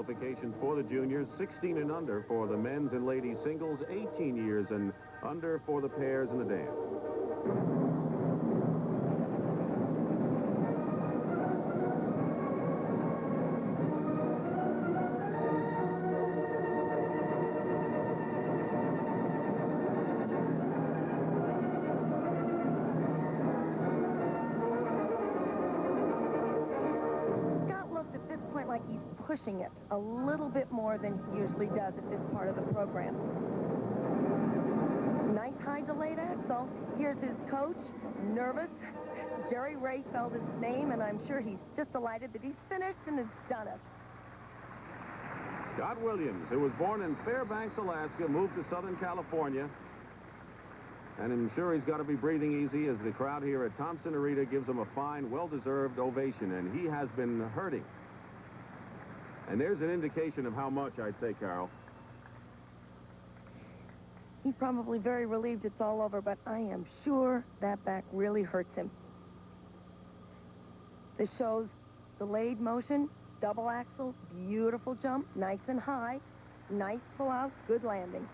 qualifications for the juniors, 16 and under for the men's and ladies singles, 18 years and under for the pairs and the dance. Like he's pushing it a little bit more than he usually does at this part of the program. Nice high delayed axel. Here's his coach, nervous. Jerry Ray spelled his name, and I'm sure he's just delighted that he's finished and has done it. Scott Williams, who was born in Fairbanks, Alaska, moved to Southern California. And I'm sure he's got to be breathing easy as the crowd here at Thompson-Arena gives him a fine, well-deserved ovation, and he has been hurting. And there's an indication of how much, I'd say, Carol. He's probably very relieved it's all over, but I am sure that back really hurts him. This shows delayed motion, double axel, beautiful jump, nice and high, nice pull out, good landing.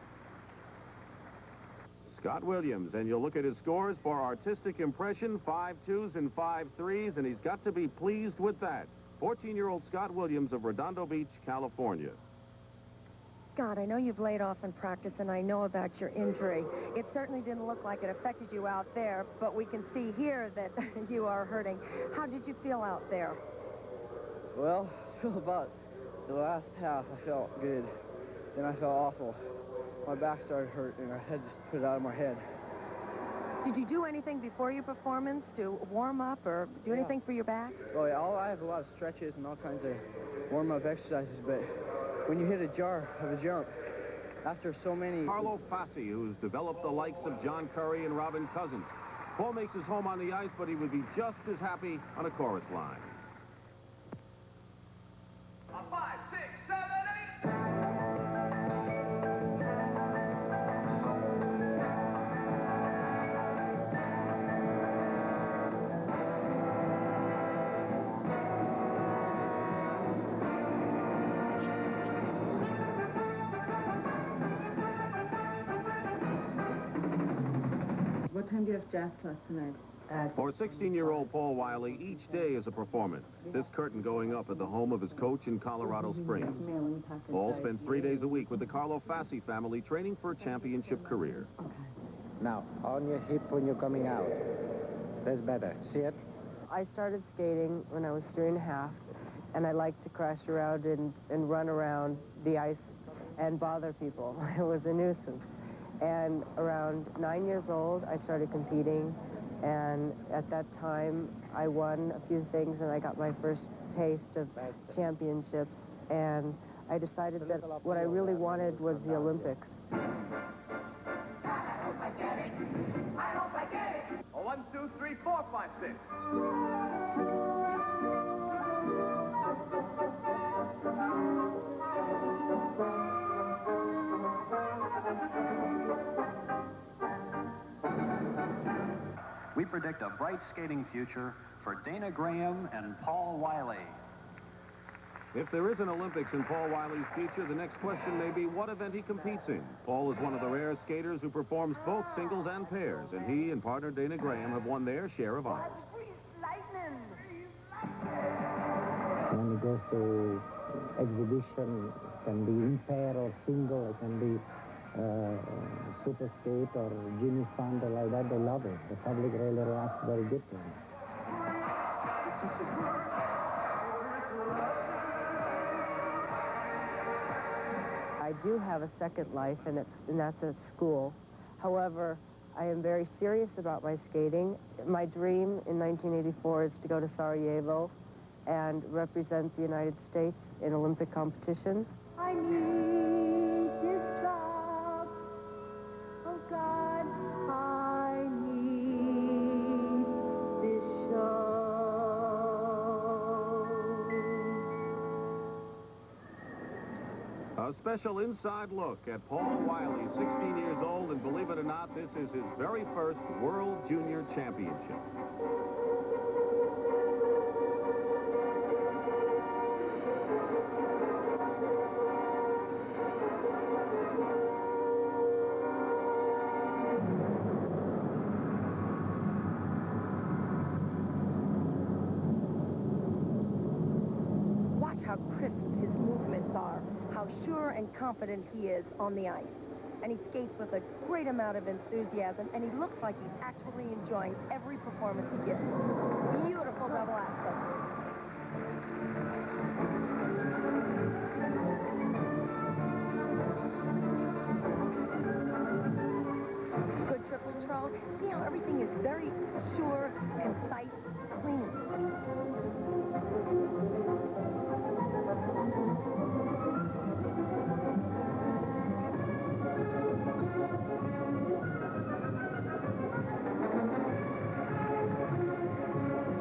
Scott Williams, and you'll look at his scores for artistic impression, 5 2s and 5 3s, and he's got to be pleased with that. 14-year-old Scott Williams of Redondo Beach, California. Scott, I know you've laid off in practice, and I know about your injury. It certainly didn't look like it affected you out there, but we can see here that you are hurting. How did you feel out there? Well, I feel about the last half, I felt good. Then I felt awful. My back started hurting. I had to just put it out of my head. Did you do anything before your performance to warm up or do anything for your back? Oh, yeah, I have a lot of stretches and all kinds of warm-up exercises, but when you hit a jar of a jump, after so many... Carlo Fassi, who's developed the likes of John Curry and Robin Cousins. Paul makes his home on the ice, but he would be just as happy on a chorus line. 5, 6, 7, 8... What time do you have jazz class tonight? For 16-year-old Paul Wiley, each day is a performance. This curtain going up at the home of his coach in Colorado Springs. Paul spends 3 days a week with the Carlo Fassi family training for a championship career. Now, on your hip when you're coming out. That's better. See it? I started skating when I was 3½, and I liked to crash around and run around the ice and bother people. It was a nuisance. And around 9 years old, I started competing, and at that time, I won a few things, and I got my first taste of championships, and I decided that what I really wanted was the Olympics. I hope I get it. I hope I get it. 1, 2, 3, 4, 5, 6. We predict a bright skating future for Dana Graham and Paul Wiley. If there is an Olympics in Paul Wiley's future, the next question may be what event he competes in. Paul is one of the rare skaters who performs both singles and pairs, and he and partner Dana Graham have won their share of honors. When it goes to exhibition, it can be in pair or single, it can be super skate or Jimmy Fund or like that. They love it. The public really reacts very good to it. I do have a second life, and that's at school. However, I am very serious about my skating. My dream in 1984 is to go to Sarajevo and represent the United States in Olympic competition. I need this job. Oh, God, I need this show. A special inside look at Paul Wiley, 16 years old, and believe it or not, this is his very first World Junior Championship. confident he is on the ice. And he skates with a great amount of enthusiasm, and he looks like he's actually enjoying every performance he gives. Beautiful double axel. Good triple Charles. See how everything is very sure, concise, clean.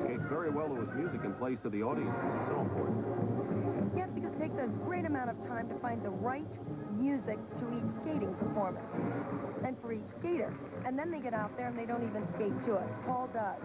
Skates very well to his music and plays to the audience, which is so important. Yes, because it takes a great amount of time to find the right music to each skating performance and for each skater. And then they get out there and they don't even skate to it. Paul does.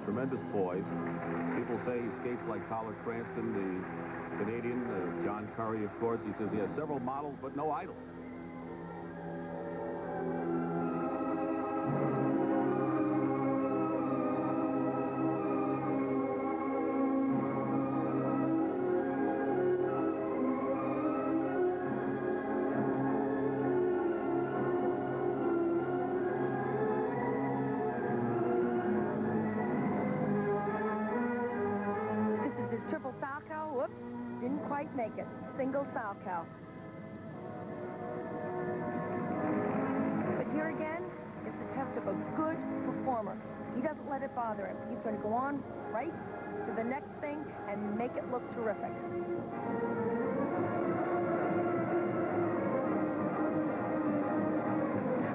Tremendous poise. People say he skates like Tyler Cranston, the Canadian, John Curry, of course. He says he has several models, but no idols. Didn't quite make it. Single Salchow. But here again, it's the test of a good performer. He doesn't let it bother him. He's going to go on right to the next thing and make it look terrific.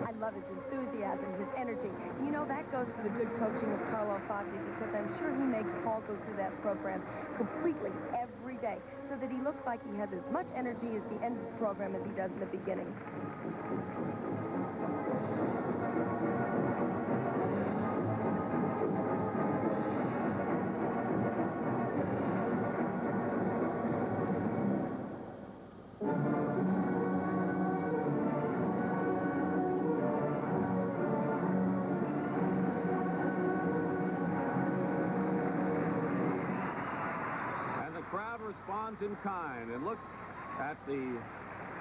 I love his enthusiasm, his energy. You know, that goes for the good coaching of Carlo Fassi, because I'm sure he makes Paul go through that program completely every day, so that he looks like he has as much energy at the end of the program as he does in the beginning. Responds in kind, and look at the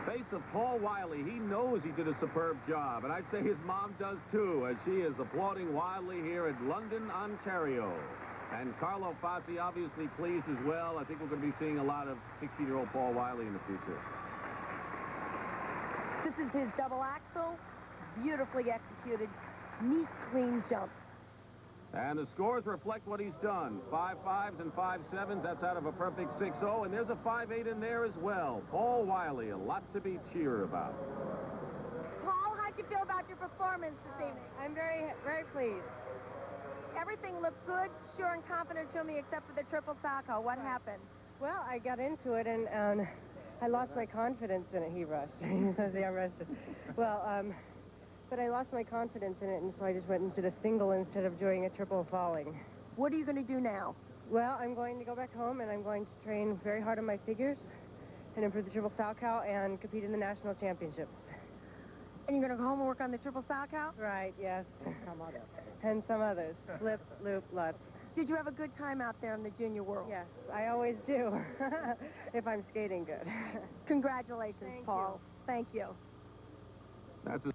face of Paul Wiley. He knows he did a superb job, and I'd say his mom does too, as she is applauding Wiley here at London, Ontario. And Carlo Fassi obviously pleased as well. I think we're going to be seeing a lot of 16-year-old Paul Wiley in the future. This is his double axel, beautifully executed, neat, clean jump. And the scores reflect what he's done. 5 5s and 5 7s. That's out of a perfect 6-0. And there's a 5-8 in there as well. Paul Wiley, a lot to be cheered about. Paul, how'd you feel about your performance this evening? I'm very, very pleased. Everything looked good, sure and confident to me, except for the triple Salchow. What happened? Well, I got into it, and I lost my confidence in it. He rushed. He says, yeah, I rushed it. Well, but I lost my confidence in it, and so I just went into the single instead of doing a triple falling. What are you going to do now? Well, I'm going to go back home, and I'm going to train very hard on my figures and improve the triple Salchow and compete in the national championships. And you're going to go home and work on the triple Salchow? Right, yes. And some others. Flip, loop, lutz. Did you have a good time out there in the junior world? Yes, I always do, if I'm skating good. Congratulations, Paul. Thank you. That's a